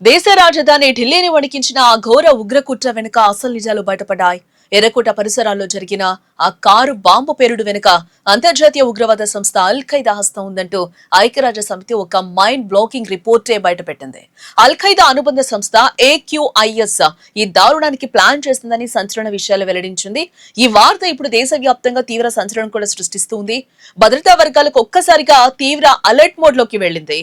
దేశ రాజధాని ఢిల్లీని వణికించిన ఆ ఘోర ఉగ్రకుట్ర వెనుక అసలు నిజాలు బయటపడ్డాయి. ఎర్రకోట పరిసరాల్లో జరిగిన ఆ కారు బాంబు పేలుడు వెనుక అంతర్జాతీయ ఉగ్రవాద సంస్థ అల్ ఖైదా హస్తం ఉందంటూ ఐక్యరాజ్య సమితి ఒక మైండ్ బ్లాకింగ్ రిపోర్టే బయటపెట్టింది. అల్ ఖైదా అనుబంధ సంస్థ AQIS ఈ దారుణానికి ప్లాన్ చేసిందని సంచలన విషయాలు వెల్లడించింది. ఈ వార్త ఇప్పుడు దేశవ్యాప్తంగా తీవ్ర సంచలనం కూడా సృష్టిస్తుంది. భద్రతా వర్గాలకు ఒక్కసారిగా తీవ్ర అలర్ట్ మోడ్ లోకి వెళ్లింది.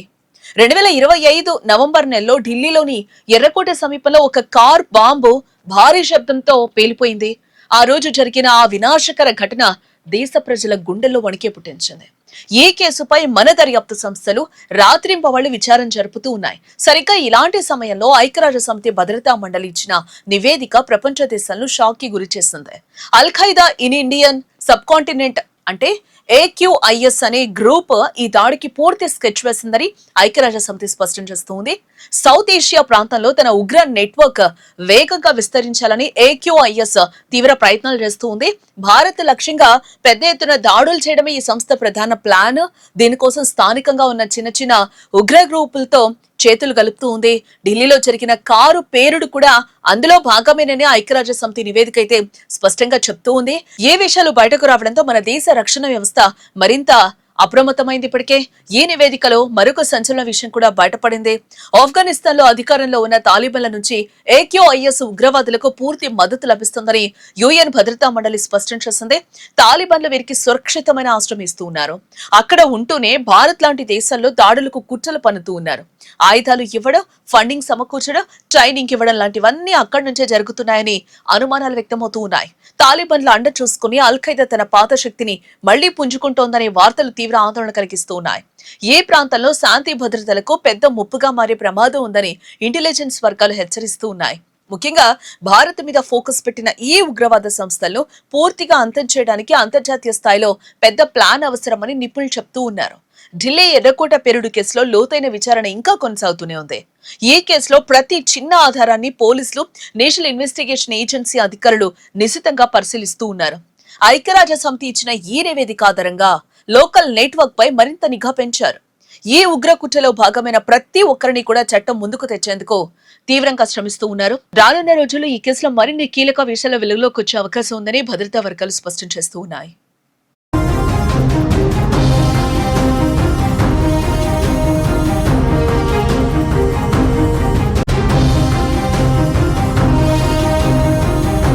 2025 నవంబర్ నెలలో ఢిల్లీలోని ఎర్రకోట సమీపంలో ఒక కార్ బాంబు భారీ శబ్దంతో పేలిపోయింది. ఆ రోజు జరిగిన ఆ వినాశకర ఘటన దేశ ప్రజల గుండెల్లో వణికే పుట్టించింది. ఈ కేసుపై మన దర్యాప్తు సంస్థలు రాత్రింపవళ్లు విచారణ జరుపుతూ ఉన్నాయి. సరిగ్గా ఇలాంటి సమయంలో ఐక్యరాజ్య సమితి భద్రతా మండలి ఇచ్చిన నివేదిక ప్రపంచ దేశాలను షాక్ కి గురి చేసింది. Al Qaeda in Indian subcontinent అంటే AQIS అనే గ్రూప్ ఈ దాడికి పూర్తి స్కెచ్ వేసిందని ఐక్యరాజ్య సమితి స్పష్టం చేస్తోంది. సౌత్ ఏషియా ప్రాంతంలో తన ఉగ్ర నెట్వర్క్ వేగంగా విస్తరించాలని AQIS తీవ్ర ప్రయత్నాలు చేస్తోంది. భారత్ లక్ష్యంగా పెద్ద ఎత్తున దాడులు చేయడమే ఈ సంస్థ ప్రధాన ప్లాన్. దీనికోసం స్థానికంగా ఉన్న చిన్న చిన్న ఉగ్ర గ్రూపులతో చేతులు కలుపుతూ ఉంది. ఢిల్లీలో జరిగిన కారు పేరుడు కూడా అందులో భాగమేనని ఐక్యరాజ్య సమితి నివేదిక అయితే స్పష్టంగా చెప్తూ ఉంది. ఏ విషయాలు బయటకు రావడంతో మన దేశ రక్షణ వ్యవస్థ మరింత అప్రమత్తమైంది. ఇప్పటికే ఈ నివేదికలో మరొక సంచలన విషయం కూడా బయటపడింది. ఆఫ్ఘనిస్తాన్ లో అధికారంలో ఉన్న తాలిబాన్ల నుంచి AQIS ఉగ్రవాదులకు పూర్తి మద్దతు లభిస్తుందని UN భద్రతా మండలి స్పష్టం చేసింది. తాలిబాన్లు వీరికి సురక్షితమైన ఆశ్రయం ఇస్తూ ఉన్నారు. అక్కడ ఉంటూనే భారత్ లాంటి దేశాల్లో దాడులకు కుట్రలు పన్నుతూ ఉన్నారు. ఆయుధాలు ఇవ్వడం, ఫండింగ్ సమకూర్చడం, ట్రైనింగ్ ఇవ్వడం లాంటివన్నీ అక్కడి నుంచే జరుగుతున్నాయని అనుమానాలు వ్యక్తమవుతూ ఉన్నాయి. తాలిబాన్ల అండ చూసుకుని అల్ ఖైదా తన పాత శక్తిని మళ్లీ పుంజుకుంటోందనే వార్తలు తీవ్ర ఆందోళన కలిగిస్తూ ఉన్నాయి. ఏ ప్రాంతంలో శాంతి భద్రతలకు పెద్ద ముప్పుగా మారే ప్రమాదం ఉందని ఇంటెలిజెన్స్ వర్గాలు హెచ్చరిస్తూ ఉన్నాయి. ముఖ్యంగా భారత్ మీద ఫోకస్ పెట్టిన ఈ ఉగ్రవాద సంస్థలను పూర్తిగా అంతం చేయడానికి అంతర్జాతీయ స్థాయిలో పెద్ద ప్లాన్ అవసరమని నిపుణులు చెప్తూ ఉన్నారు. ఢిల్లీ ఎర్రకోట పేలుడు కేసులో లోతైన విచారణ ఇంకా కొనసాగుతూనే ఉంది. ఈ కేసులో ప్రతి చిన్న ఆధారాన్ని పోలీసులు, నేషనల్ ఇన్వెస్టిగేషన్ ఏజెన్సీ అధికారులు నిశితంగా పరిశీలిస్తూ ఉన్నారు. ఐక్యరాజ్య సమితి ఇచ్చిన ఈ నివేదిక ఆధారంగా లోకల్ నెట్వర్క్ పై మరింత నిఘా పెంచారు. ఈ ఉగ్ర కుట్రలో భాగమైన ప్రతి ఒక్కరిని కూడా చట్టం ముందుకు తెచ్చేందుకు తీవ్రంగా శ్రమిస్తూ ఉన్నారు. రానున్న రోజుల్లో ఈ కేసులో మరిన్ని కీలక విషయాల వెలుగులోకి వచ్చే అవకాశం ఉందని భద్రతా వర్గాలు స్పష్టం చేస్తూ ఉన్నాయి.